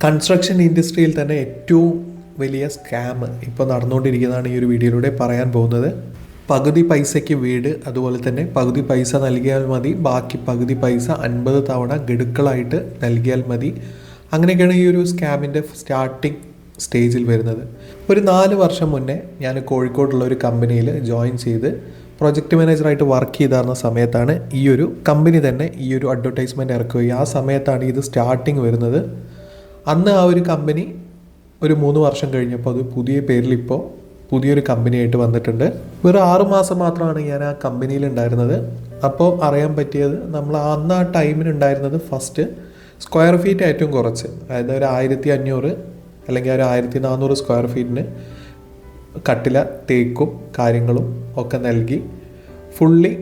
Construction ഇൻഡസ്ട്രിയിൽ തന്നെ ഏറ്റവും വലിയ സ്കാം ഇപ്പോൾ നടന്നുകൊണ്ടിരിക്കുന്നതാണ് ഈ ഒരു വീഡിയോയിലൂടെ പറയാൻ പോകുന്നത്. പകുതി പൈസയ്ക്ക് വീട്, അതുപോലെ തന്നെ പകുതി പൈസ നൽകിയാൽ മതി, ബാക്കി പകുതി പൈസ 50 തവണ ഗഡുക്കളായിട്ട് നൽകിയാൽ മതി. അങ്ങനെയൊക്കെയാണ് ഈ ഒരു സ്കാമിൻ്റെ സ്റ്റാർട്ടിങ് സ്റ്റേജിൽ വരുന്നത്. ഒരു 4 വർഷം മുന്നേ ഞാൻ കോഴിക്കോടുള്ള ഒരു കമ്പനിയിൽ ജോയിൻ ചെയ്ത് പ്രൊജക്റ്റ് മാനേജറായിട്ട് വർക്ക് ചെയ്തിരുന്ന സമയത്താണ് ഈ ഒരു കമ്പനി തന്നെ ഈ ഒരു അഡ്വർടൈസ്മെൻറ്റ് ഇറക്കുകയും ആ സമയത്താണ് ഇത് സ്റ്റാർട്ടിങ് വരുന്നത്. അന്ന് ആ ഒരു കമ്പനി ഒരു 3 വർഷം കഴിഞ്ഞപ്പോൾ അത് പുതിയ പേരിൽ ഇപ്പോൾ പുതിയൊരു കമ്പനിയായിട്ട് വന്നിട്ടുണ്ട്. വെറും 6 മാസം മാത്രമാണ് ഞാൻ ആ കമ്പനിയിൽ ഉണ്ടായിരുന്നത്. അപ്പോൾ അറിയാൻ പറ്റിയത്, നമ്മൾ അന്ന് ആ ടൈമിനുണ്ടായിരുന്നത് ഫസ്റ്റ് സ്ക്വയർ ഫീറ്റ് ഏറ്റവും കുറച്ച്, അതായത് ഒരു 1500 അല്ലെങ്കിൽ ഒരു 1400 സ്ക്വയർ ഫീറ്റിന് കട്ടില, തേക്കും കാര്യങ്ങളും ഒക്കെ നൽകി ഫുള്ളി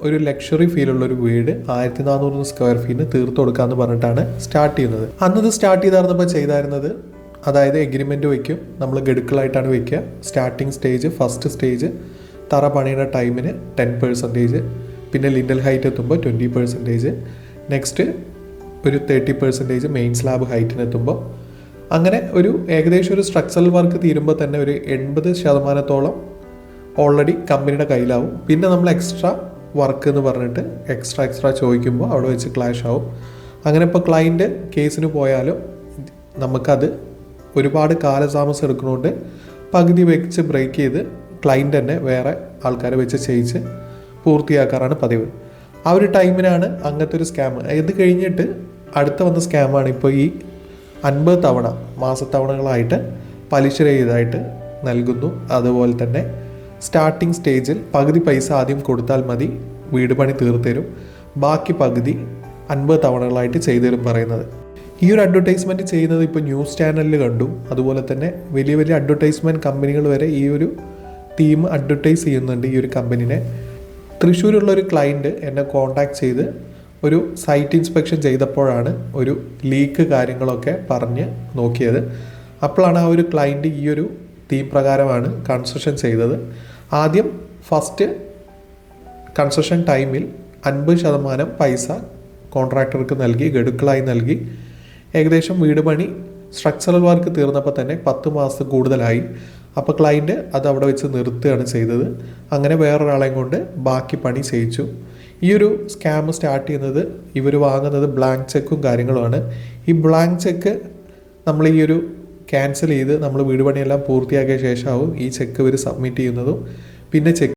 ഒരു ലക്ഷറി ഫീലുള്ളൊരു വീട് 1400 സ്ക്വയർ ഫീറ്റിന് തീർത്തു കൊടുക്കാമെന്ന് പറഞ്ഞിട്ടാണ് സ്റ്റാർട്ട് ചെയ്യുന്നത്. അന്നത് സ്റ്റാർട്ട് ചെയ്തായിരുന്നപ്പോൾ ചെയ്തായിരുന്നത്, അതായത് എഗ്രിമെൻ്റ് വയ്ക്കും, നമ്മൾ ഗഡുക്കളായിട്ടാണ് വയ്ക്കുക. സ്റ്റാർട്ടിങ് സ്റ്റേജ്, ഫസ്റ്റ് സ്റ്റേജ് തറ പണിയുടെ ടൈമിന് 10%, പിന്നെ ലിൻഡൽ ഹൈറ്റ് എത്തുമ്പോൾ 20%, നെക്സ്റ്റ് ഒരു 30% മെയിൻ സ്ലാബ് ഹൈറ്റിനെത്തുമ്പോൾ, അങ്ങനെ ഒരു ഏകദേശം ഒരു സ്ട്രക്ചറൽ വർക്ക് തീരുമ്പോൾ തന്നെ ഒരു 80% ഓൾറെഡി കമ്പനിയുടെ കയ്യിലാവും. പിന്നെ നമ്മൾ എക്സ്ട്രാ വർക്ക് എന്ന് പറഞ്ഞിട്ട് എക്സ്ട്രാ ചോദിക്കുമ്പോൾ അവിടെ വെച്ച് ക്ലാഷ് ആവും. അങ്ങനെ ഇപ്പോൾ ക്ലയൻറ്റ് കേസിന് പോയാലും നമുക്കത് ഒരുപാട് കാലതാമസം എടുക്കുന്നതുകൊണ്ട് പകുതി വെച്ച് ബ്രേക്ക് ചെയ്ത് ക്ലയൻറ്റ് തന്നെ വേറെ ആൾക്കാരെ വെച്ച് ചെയ്യിച്ച് പൂർത്തിയാക്കാറാണ് പതിവ്. ആ ഒരു ടൈമിനാണ് അങ്ങനത്തെ ഒരു സ്കാം. ഇത് കഴിഞ്ഞിട്ട് അടുത്ത വന്ന സ്കാമാണ് ഇപ്പോൾ ഈ 50 തവണ മാസത്തവണകളായിട്ട് പലിശരഹിതമായിട്ട് നൽകുന്നു. അതുപോലെ തന്നെ സ്റ്റാർട്ടിങ് സ്റ്റേജിൽ പകുതി പൈസ ആദ്യം കൊടുത്താൽ മതി, വീട് പണി തീർത്തരും, ബാക്കി പകുതി 50 തവണകളായിട്ട് ചെയ്തു തരും പറയുന്നത്. ഈ ഒരു അഡ്വർടൈസ്മെൻറ്റ് ചെയ്യുന്നത് ഇപ്പോൾ ന്യൂസ് ചാനലിൽ കണ്ടു. അതുപോലെ തന്നെ വലിയ വലിയ അഡ്വർടൈസ്മെൻറ്റ് കമ്പനികൾ വരെ ഈ ഒരു തീം അഡ്വർടൈസ് ചെയ്യുന്നുണ്ട് ഈ ഒരു കമ്പനിനെ. തൃശ്ശൂരുള്ളൊരു ക്ലയൻറ്റ് എന്നെ കോൺടാക്ട് ചെയ്ത് ഒരു സൈറ്റ് ഇൻസ്പെക്ഷൻ ചെയ്തപ്പോഴാണ് ഒരു ലീക്ക് കാര്യങ്ങളൊക്കെ പറഞ്ഞ് നോക്കിയത്. അപ്പോഴാണ് ആ ഒരു ക്ലയൻറ്റ് ഈ ഒരു തീം പ്രകാരമാണ് കൺസ്ട്രക്ഷൻ ചെയ്തത്. ആദ്യം ഫസ്റ്റ് കൺസ്ട്രക്ഷൻ ടൈമിൽ 50% പൈസ കോൺട്രാക്ടർക്ക് നൽകി, ഗഡുക്കളായി നൽകി. ഏകദേശം വീട് പണി സ്ട്രക്ചറൽ വർക്ക് തീർന്നപ്പോൾ തന്നെ 10 മാസം കൂടുതലായി. അപ്പോൾ ക്ലയൻറ്റ് അത് അവിടെ വെച്ച് നിർത്തുകയാണ് ചെയ്തത്. അങ്ങനെ വേറൊരാളെയും കൊണ്ട് ബാക്കി പണി ചെയ്യിച്ചു. ഈ ഒരു സ്കാം സ്റ്റാർട്ട് ചെയ്യുന്നത്, ഇവർ വാങ്ങുന്നത് ബ്ലാങ്ക് ചെക്കും കാര്യങ്ങളുമാണ്. ഈ ബ്ലാങ്ക് ചെക്ക് നമ്മൾ ഈ ഒരു ക്യാൻസൽ ചെയ്ത് നമ്മൾ വീട് പണിയെല്ലാം പൂർത്തിയാക്കിയ ശേഷമാവും ഈ ചെക്ക് ഇവർ സബ്മിറ്റ് ചെയ്യുന്നതും. പിന്നെ ചെക്ക്